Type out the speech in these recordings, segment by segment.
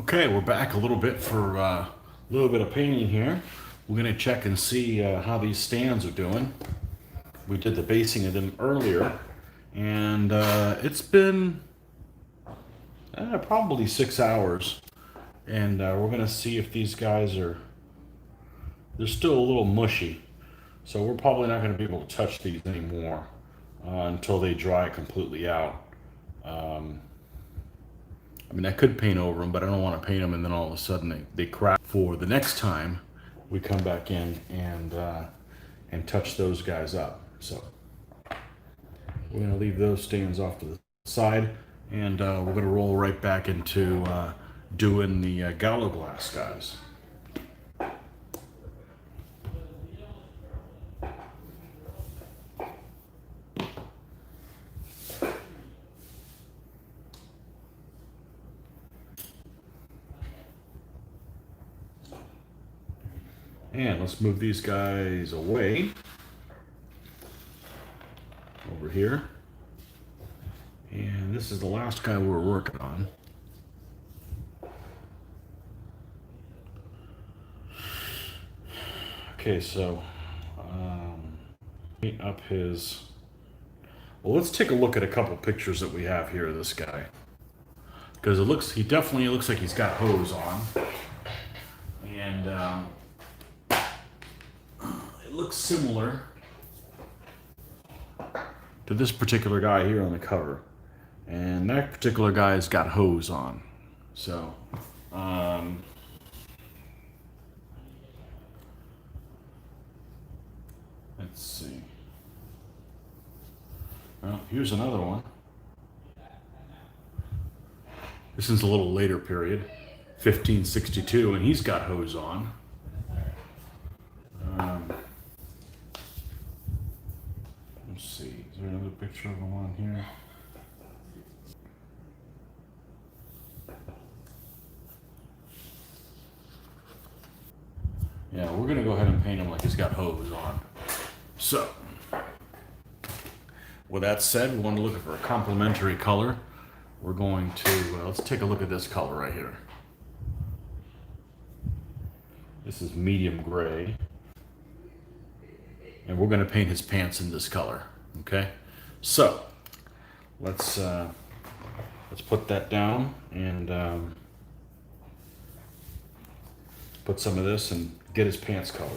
Okay, we're back a little bit for a little bit of painting here. We're gonna check and see how these stands are doing. We did the basing of them earlier, and it's been probably 6 hours. And we're gonna see if these guys they're still a little mushy. So we're probably not gonna be able to touch these anymore until they dry completely out. I mean, I could paint over them, but I don't want to paint them and then all of a sudden they crack. For the next time, we come back in and touch those guys up. So we're going to leave those stands off to the side, and we're going to roll right back into doing the gallowglass guys. And let's move these guys away over here. And this is the last guy we're working on. Okay, so paint up his. Well, let's take a look at a couple pictures that we have here of this guy, because he definitely looks like he's got hose on, and it looks similar to this particular guy here on the cover, and that particular guy's got hose on. So let's see. Well, here's another one. This is a little later period, 1562, and he's got hose on. Let's see, is there another picture of him on here? Yeah, we're gonna go ahead and paint him like he's got hose on. So, with that said, we want to look for a complementary color. We're going to, let's take a look at this color right here. This is medium gray. And we're going to paint his pants in this color, okay? So, let's put that down and put some of this and get his pants colored.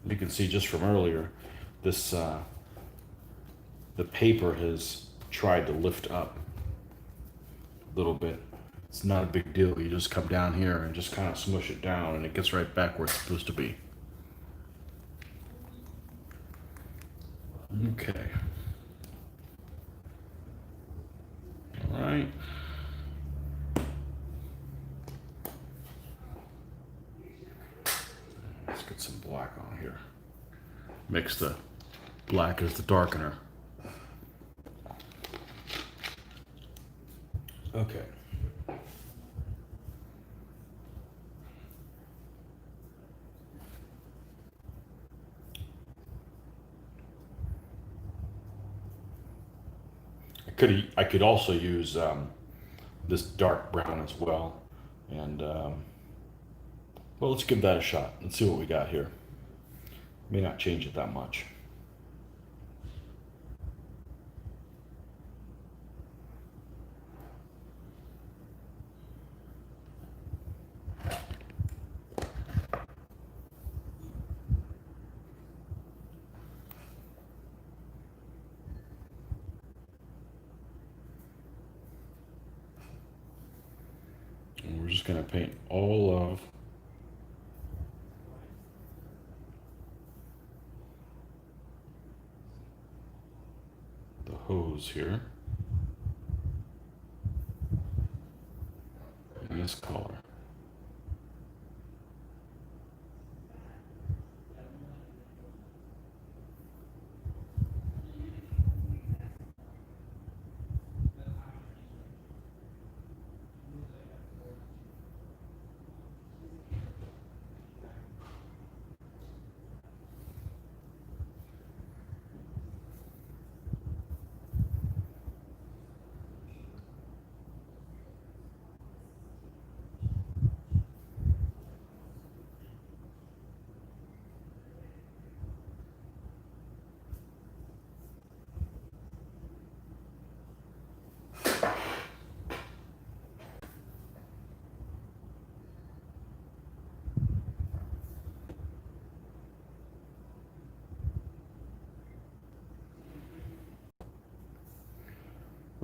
You can see just from earlier, this the paper has tried to lift up a little bit. It's not a big deal. You just come down here and just kind of smush it down, and it gets right back where it's supposed to be. Okay. All right. Let's get some black on here. Mix the black as the darkener. Okay. I could also use this dark brown as well, and well, let's give that a shot. Let's see what we got here. May not change it that much. And we're just going to paint all of the hose here in this color.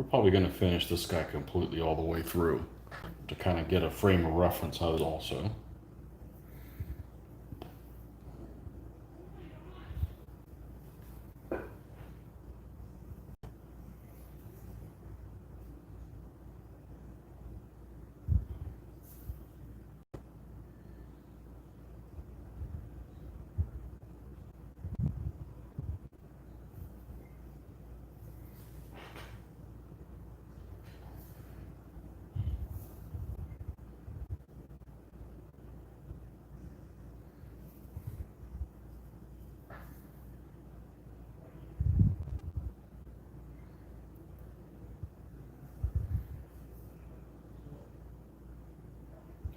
probably going to finish this guy completely all the way through to kind of get a frame of reference out of it also.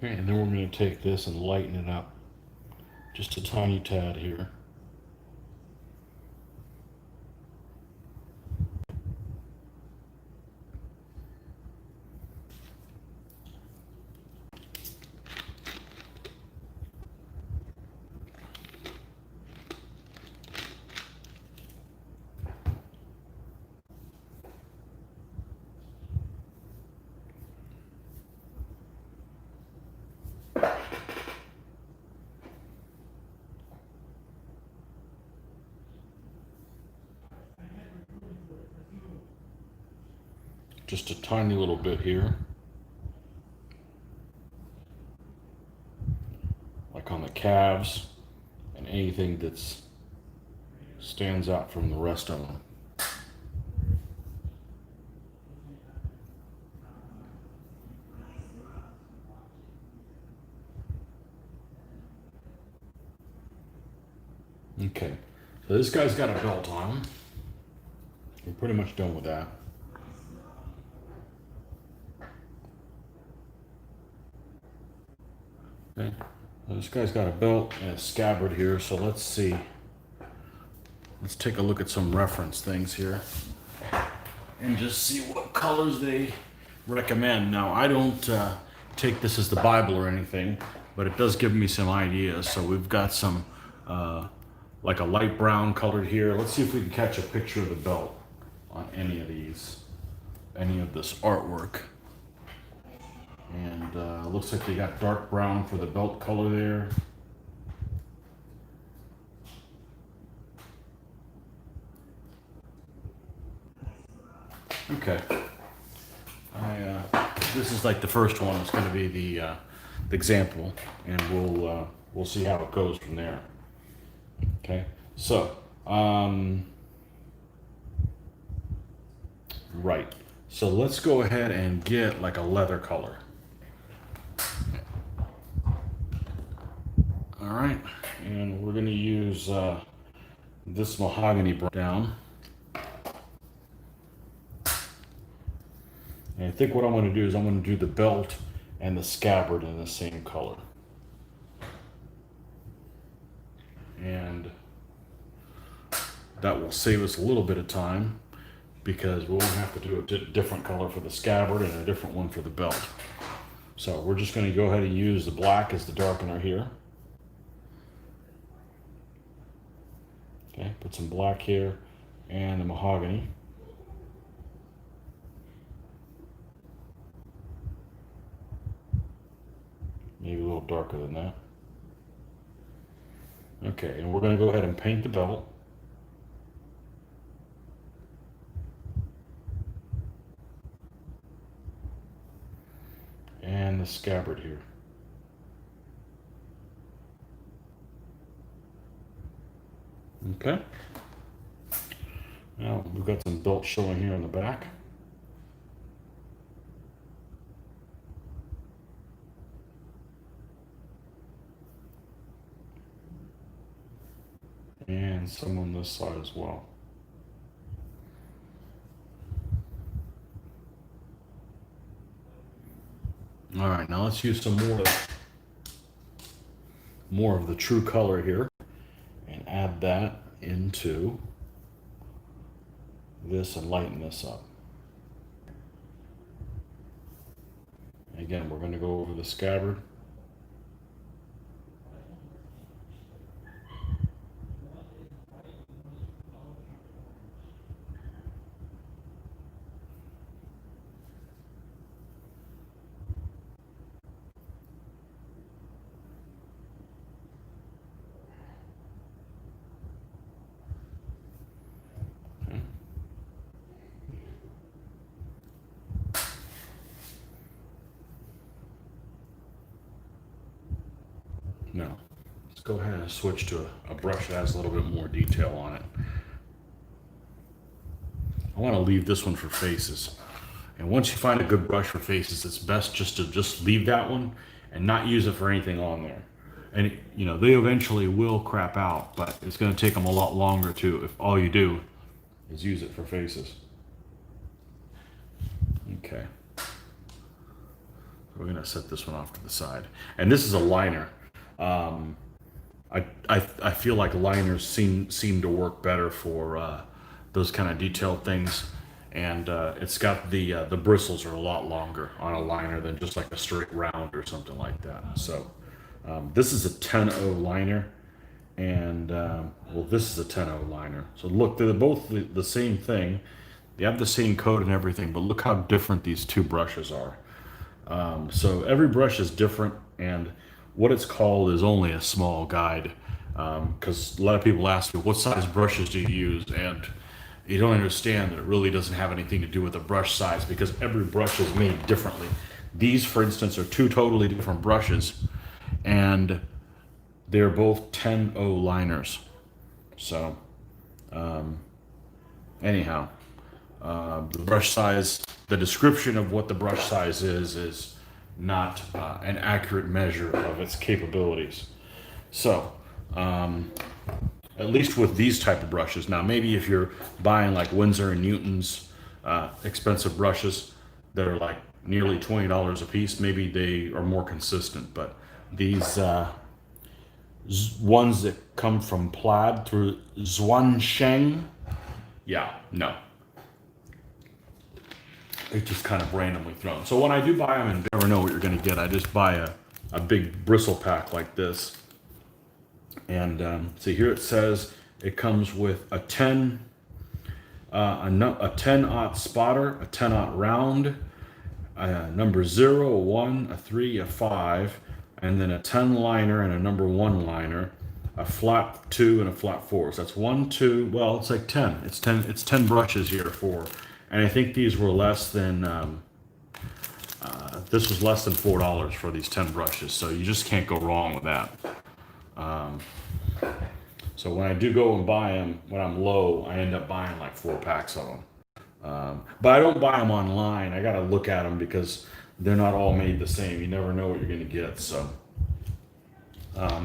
Okay, and then we're going to take this and lighten it up just a tiny tad here. Just a tiny little bit here, like on the calves and anything that's stands out from the rest of them. Okay, so this guy's got a belt on him. We're pretty much done with that. Okay, well, this guy's got a belt and a scabbard here, so let's see. Let's take a look at some reference things here and just see what colors they recommend. Now, I don't take this as the Bible or anything, but it does give me some ideas. So we've got some like a light brown colored here. Let's see if we can catch a picture of the belt on any of these, any of this artwork. And looks like they got dark brown for the belt color there. Okay. This is like the first one. It's going to be the example, and we'll see how it goes from there. Okay. So, right. So let's go ahead and get like a leather color. All right, and we're going to use this mahogany brown. And I think what I'm going to do is I'm going to do the belt and the scabbard in the same color. And that will save us a little bit of time because we won't have to do a different color for the scabbard and a different one for the belt. So we're just going to go ahead and use the black as the darkener here. Okay, put some black here and the mahogany. Maybe a little darker than that. Okay, and we're going to go ahead and paint the belt. And the scabbard here. Okay. Now we've got some belt showing here in the back. And some on this side as well. All right, now let's use some more of the true color here and add that into this and lighten this up. Again, we're going to go over the scabbard. Now, let's go ahead and switch to a brush that has a little bit more detail on it. I want to leave this one for faces. And once you find a good brush for faces, it's best just to leave that one and not use it for anything on there. And you know, they eventually will crap out, but it's going to take them a lot longer too if all you do is use it for faces. Okay. We're going to set this one off to the side. And this is a liner. I feel like liners seem to work better for those kind of detailed things. And it's got the bristles are a lot longer on a liner than just like a straight round or something like that. So this is a 10-0 liner, and well, this is a 10-0 liner. So look, they're both the same thing. They have the same coat and everything, but look how different these two brushes are. So every brush is different, and what it's called is only a small guide, because a lot of people ask me, what size brushes do you use? And you don't understand that it really doesn't have anything to do with the brush size, because every brush is made differently. These, for instance, are two totally different brushes, and they're both 10-0 liners. So anyhow, the brush size, the description of what the brush size is not an accurate measure of its capabilities. So at least with these type of brushes. Now, maybe if you're buying like Winsor and Newton's expensive brushes that are like nearly $20 a piece, maybe they are more consistent. But these ones that come from Plaid through Zhuangsheng, yeah, no. It's just kind of randomly thrown. So when I do buy them and never know what you're going to get, I just buy a big bristle pack like this. And see here it says it comes with a 10 10-aught spotter, a 10-aught round, number 0, a 1, a 3, a 5, and then a 10 liner and a number 1 liner, a flat 2 and a flat 4. So that's 1, 2. Well, it's like 10. It's 10 brushes here for, and I think these were less than. This was less than $4 for these 10 brushes, so you just can't go wrong with that. So when I do go and buy them, when I'm low, I end up buying like 4 packs of them. But I don't buy them online. I got to look at them because they're not all made the same. You never know what you're going to get. So a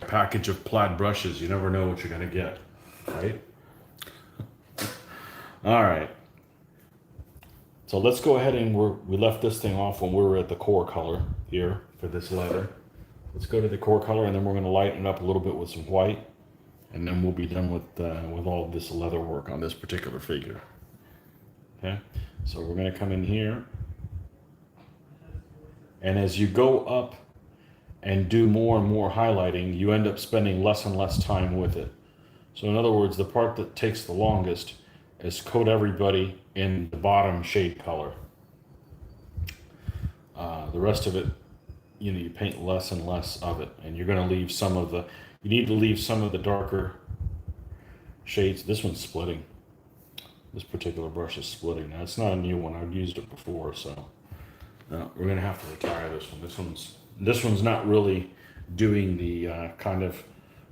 package of Plaid brushes, you never know what you're going to get, right? All right. So let's go ahead and we left this thing off when we were at the core color here for this leather. Let's go to the core color, and then we're going to lighten it up a little bit with some white, and then we'll be done with all of this leather work on this particular figure. Okay, so we're going to come in here, and as you go up and do more and more highlighting, you end up spending less and less time with it. So in other words, the part that takes the longest is coat everybody in the bottom shade color. The rest of it, you know, you paint less and less of it, and you're going to leave some of the, you need to leave some of the darker shades. This one's splitting. This particular brush is splitting. Now, it's not a new one. I've used it before, so no, we're going to have to retire this one. This one's not really doing the kind of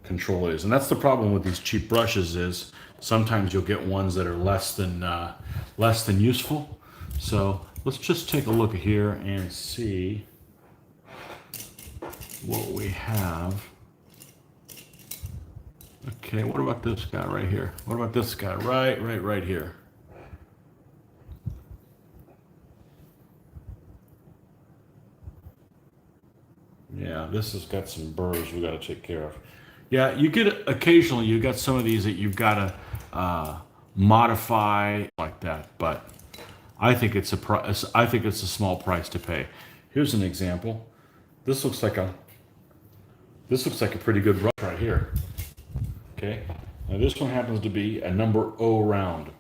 control it is. And that's the problem with these cheap brushes is sometimes you'll get ones that are less than useful. So let's just take a look here and see what we have. Okay, what about this guy right here? What about this guy right here? Yeah, this has got some burrs we got to take care of. Yeah, you get occasionally you got some of these that you've got to modify like that, but I think it's a small price to pay. Here's an example. This looks like a pretty good brush right here. Okay, now this one happens to be a number 0 round,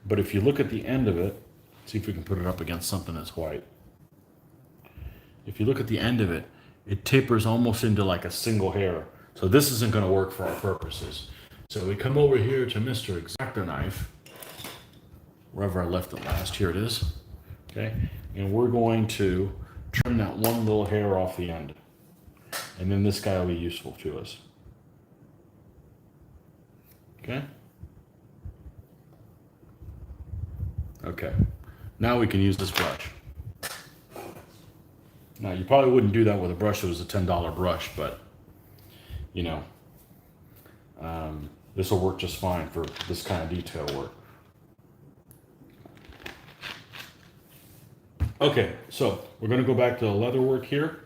but if you look at the end of it, see if we can put it up against something that's white. If you look at the end of it, it tapers almost into like a single hair. So this isn't going to work for our purposes. So we come over here to Mr. X-Acto knife, wherever I left it last. Here it is. Okay, and we're going to trim that one little hair off the end. And then this guy will be useful to us. Okay? Okay. Now we can use this brush. Now, you probably wouldn't do that with a brush that was a $10 brush, but, you know, this will work just fine for this kind of detail work. Okay, so we're going to go back to the leather work here.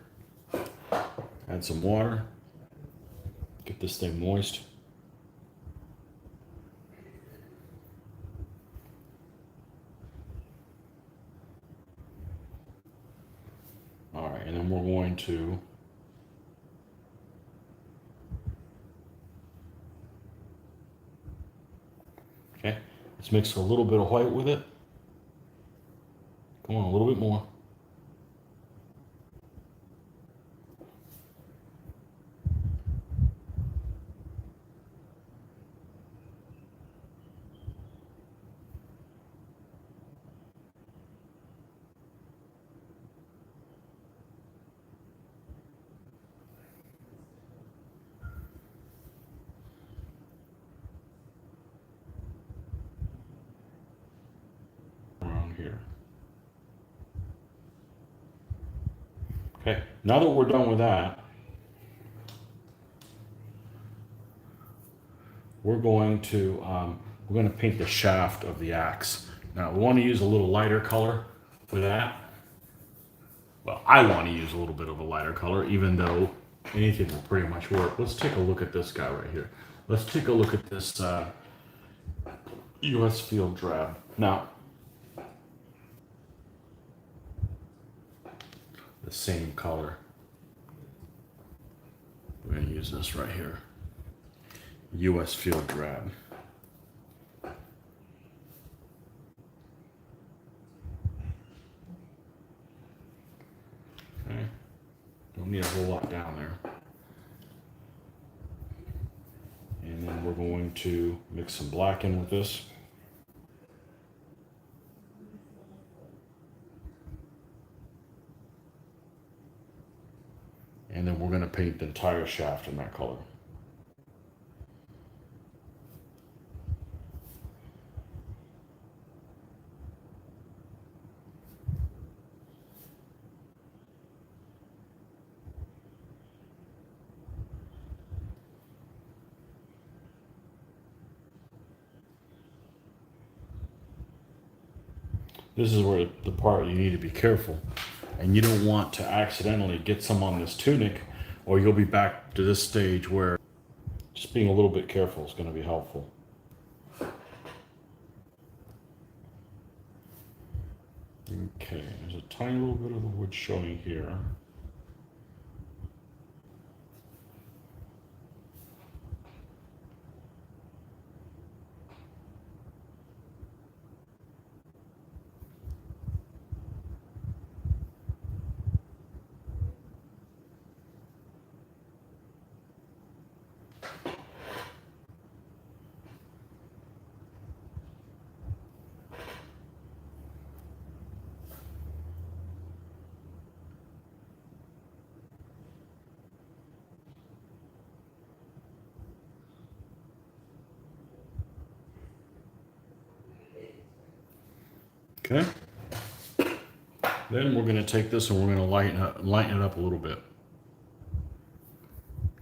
Add some water. Get this thing moist. All right, and then we're going to okay, let's mix a little bit of white with it. Come on, a little bit more. Around here. Okay, now that we're done with that, we're going to paint the shaft of the axe. Now we want to use a little lighter color for that. Well, I want to use a little bit of a lighter color, even though anything will pretty much work. Let's take a look at this guy right here. Let's take a look at this US Field Drab. Now, the same color. We're going to use this right here. US Field Drab. Okay. Don't need a whole lot down there. And then we're going to mix some black in with this. And then we're going to paint the entire shaft in that color. This is where the part you need to be careful. And you don't want to accidentally get some on this tunic, or you'll be back to this stage where just being a little bit careful is going to be helpful. Okay, there's a tiny little bit of the wood showing here. Okay. Then we're going to take this and we're going to lighten it up a little bit.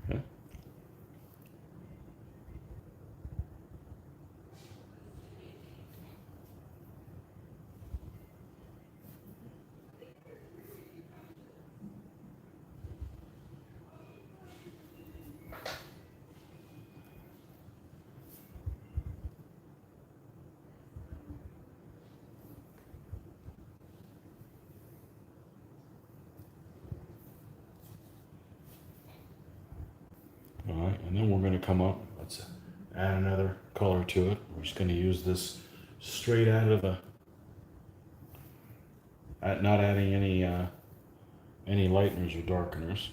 Okay. All right, and then we're going to come up, let's add another color to it. We're just going to use this straight out of the, not adding any lighteners or darkeners.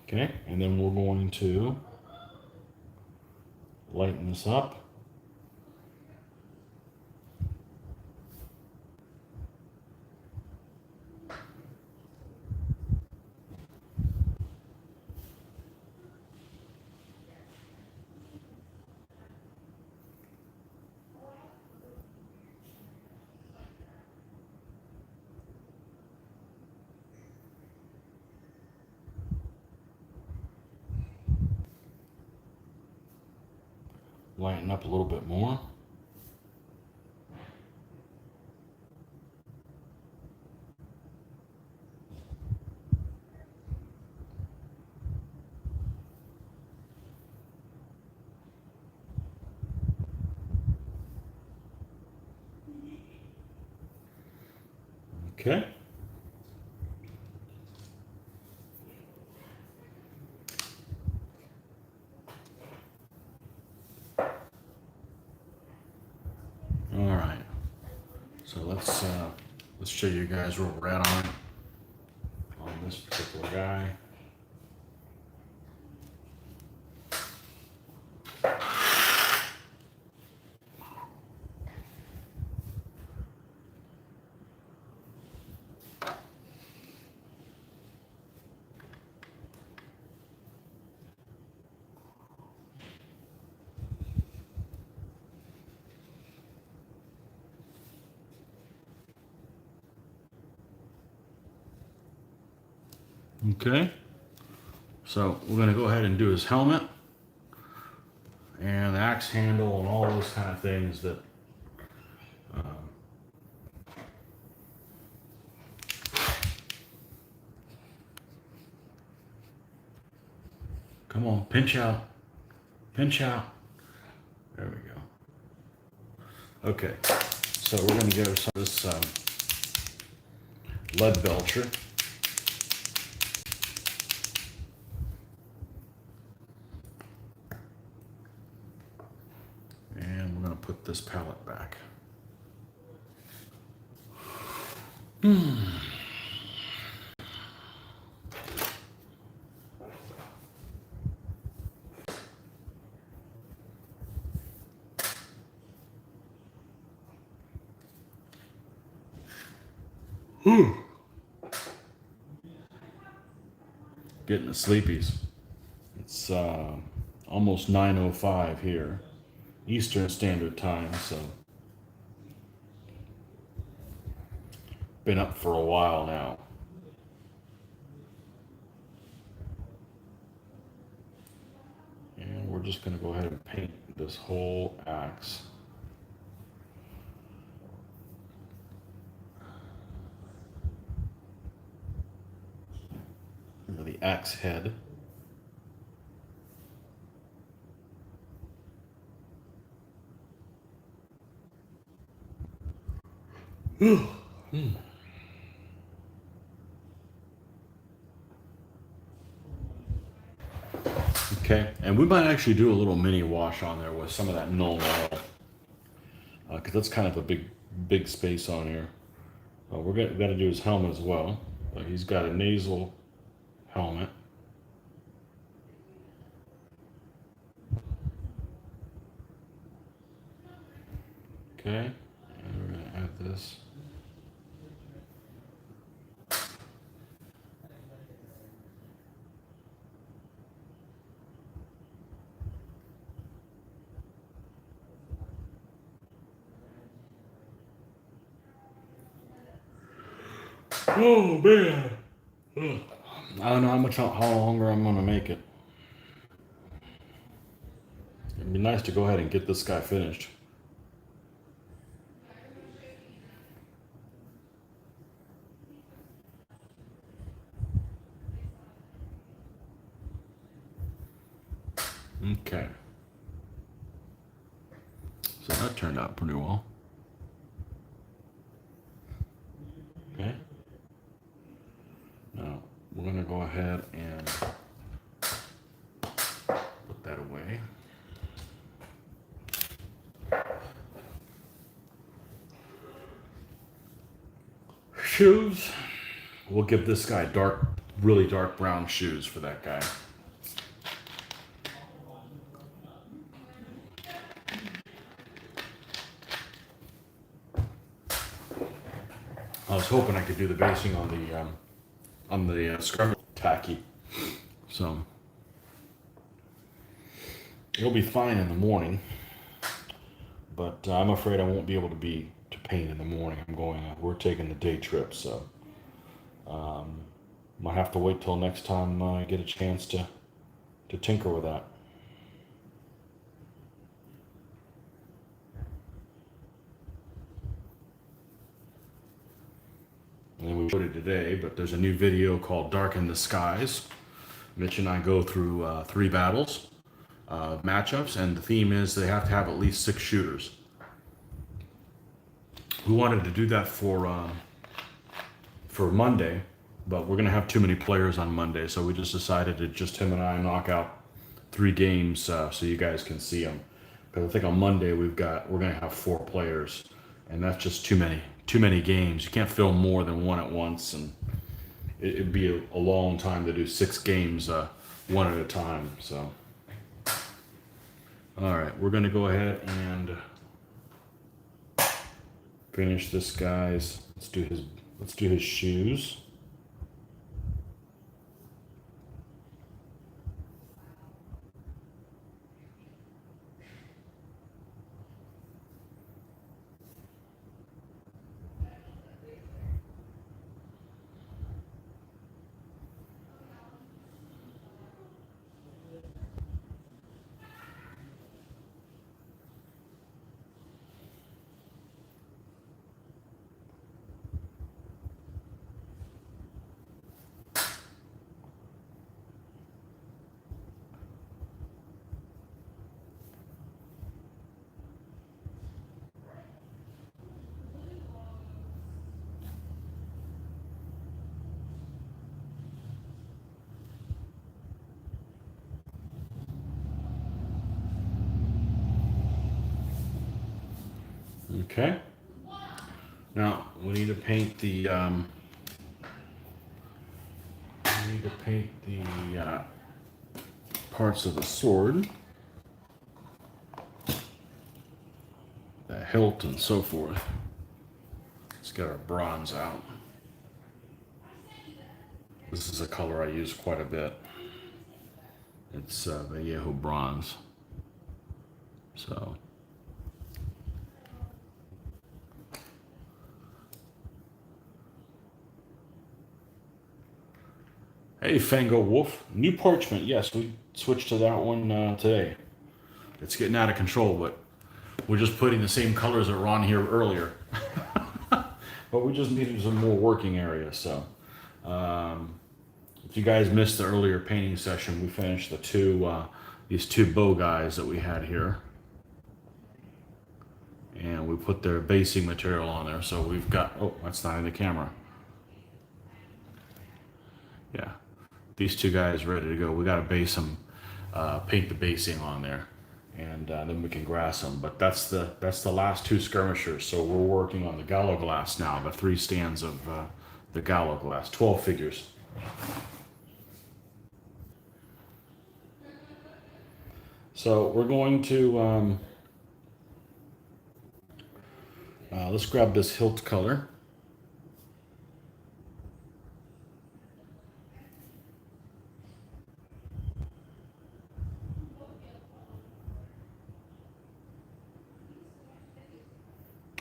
Okay, and then we're going to lighten this up. Lighten up a little bit more. Okay. All right. So let's show you guys where we're at on this particular guy. Okay. So we're going to go ahead and do his helmet and the axe handle and all those kind of things that come on, pinch out. Pinch out. There we go. Okay. So we're going to go some of this lead belcher. And we're going to put this pallet back. Getting the sleepies. It's almost 9:05 here, Eastern Standard Time, so been up for a while now. And we're just going to go ahead and paint this whole axe. The axe head. Okay, and we might actually do a little mini wash on there with some of that Null oil, because that's kind of a big space on here. We got to do his helmet as well. He's got a nasal helmet. Okay, and we're going to add this. Oh man! I don't know how longer I'm gonna make it. It'd be nice to go ahead and get this guy finished. Okay. So that turned out pretty well. Okay. Now we're gonna go ahead and put that away. Shoes. We'll give this guy dark really dark brown shoes for that guy. I was hoping I could do the basing on the skirmish tacky, so it'll be fine in the morning. But I'm afraid I won't be able to paint in the morning. We're taking the day trip, so might have to wait till next time I get a chance to tinker with that. And then we showed it today, but there's a new video called Darken the Skies. Mitch and I go through 3 battles, matchups, and the theme is they have to have at least 6 shooters. We wanted to do that for Monday, but we're gonna have too many players on Monday, so we just decided to just him and I knock out 3 games so you guys can see them. Because I think on Monday we're gonna have 4 players, and that's just too many games. You can't film more than one at once, and it'd be a long time to do 6 games one at a time. So, all right, we're gonna go ahead and finish this guy's. Let's do his shoes. Okay. Now we need to paint the parts of the sword, the hilt, and so forth. Let's get our bronze out. This is a color I use quite a bit. It's Vallejo bronze. So. Hey, Fango Wolf. New parchment. Yes, we switched to that one today. It's getting out of control, but we're just putting the same colors that were on here earlier. But we just needed some more working area. So, if you guys missed the earlier painting session, we finished these 2 bow guys that we had here. And we put their basing material on there. So we've got, oh, that's not in the camera. Yeah. These 2 guys ready to go. We got to base them, paint the basing on there, and then we can grass them. But that's the last 2 skirmishers. So we're working on the gallowglass now. The 3 stands of the gallowglass, 12 figures. So we're going to let's grab this hilt color.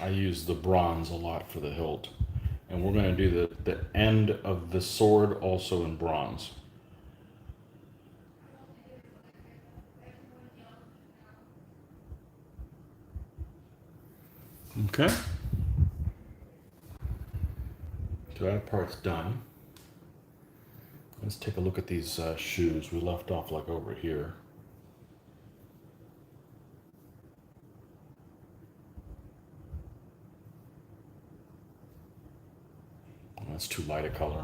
I use the bronze a lot for the hilt. And we're going to do the end of the sword also in bronze. Okay. So that part's done. Let's take a look at these shoes. We left off like over here. That's too light a color.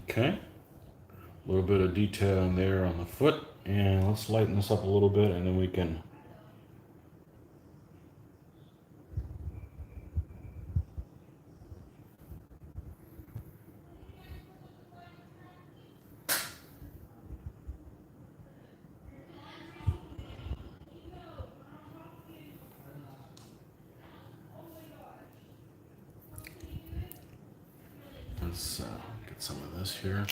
Okay, a little bit of detail in there on the foot, and let's lighten this up a little bit, and then we can let's get some of this here.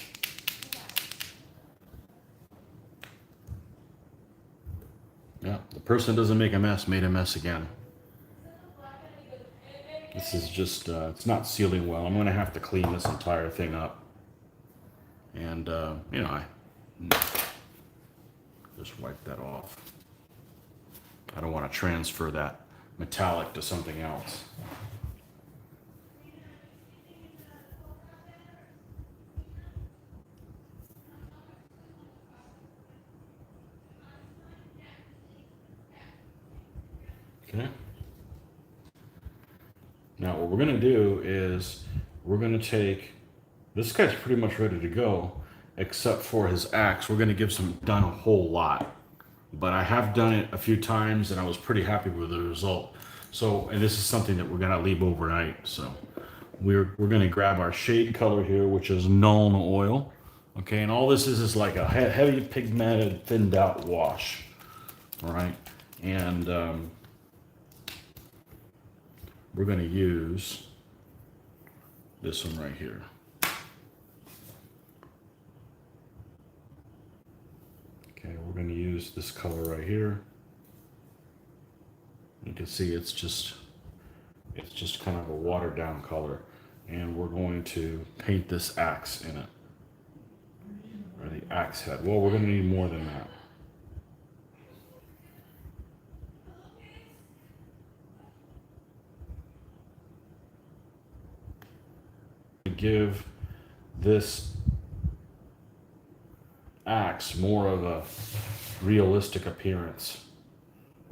Yeah, the person doesn't make a mess made a mess again. This is just, it's not sealing well. I'm going to have to clean this entire thing up. And, you know, I just wipe that off. I don't want to transfer that metallic to something else. Okay. Now what we're going to do is we're going to take, this guy's pretty much ready to go, except for his axe. We're going to give some, done a whole lot. But I have done it a few times and I was pretty happy with the result. So, and this is something that we're going to leave overnight. So we're going to grab our shade color here, which is Nuln Oil. Okay, and all this is like a heavy pigmented thinned out wash. All right, and we're going to use this one right here. Okay, we're going to use this color right here. You can see it's just kind of a watered down color, and we're going to paint this axe in it, or the axe head. Well, we're going to need more than that. Give this axe more of a realistic appearance.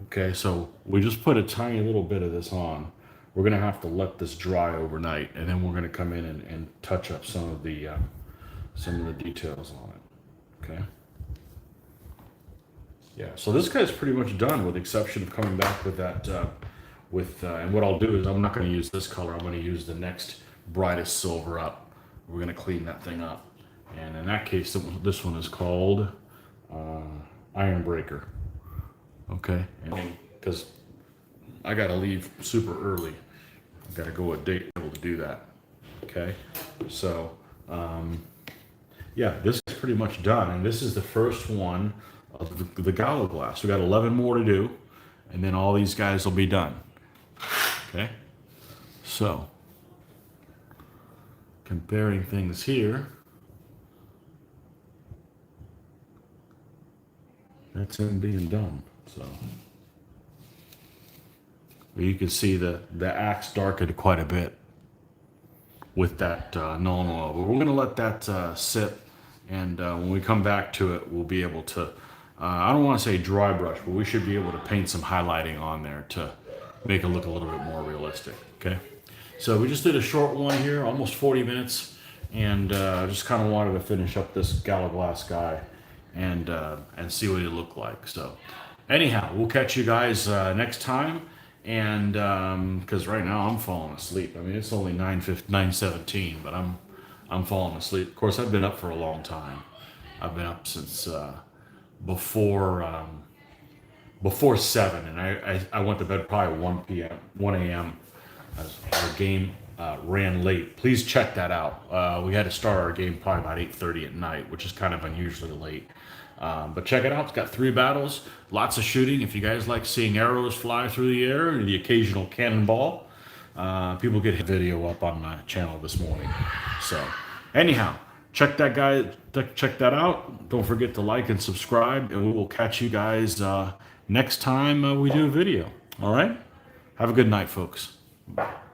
Okay, so we just put a tiny little bit of this on. We're gonna have to let this dry overnight, and then we're gonna come in and touch up some of the details on it. Okay. Yeah. So this guy's pretty much done, with the exception of coming back with that. And what I'll do is I'm not going to use this color. I'm going to use the next brightest silver up. We're going to clean that thing up, and in that case, this one is called Iron Breaker. Okay, because I got to leave super early. I got to go a date able to do that. Okay, so yeah, this is pretty much done, and this is the first one of the gallowglass. We got 11 more to do, and then all these guys will be done. Okay, so comparing things here, that's him being done. So you can see the axe darkened quite a bit with that Nuln Oil, but we're going to let that sit, and when we come back to it, we'll be able to, I don't want to say dry brush, but we should be able to paint some highlighting on there to make it look a little bit more realistic. Okay, so we just did a short one here, almost 40 minutes, and just kind of wanted to finish up this gallowglass guy and see what he looked like. So anyhow, we'll catch you guys next time. And because right now I'm falling asleep. I mean, it's only 9:17, but I'm falling asleep. Of course, I've been up for a long time. I've been up since before 7, and I went to bed probably 1 a.m. as our game ran late. Please check that out. We had to start our game probably about 8:30 at night, which is kind of unusually late. But check it out. It's got 3 battles, lots of shooting. If you guys like seeing arrows fly through the air and the occasional cannonball, people get a video up on my channel this morning. So anyhow, check that out. Don't forget to like and subscribe, and we will catch you guys next time we do a video. All right? Have a good night, folks. Bye.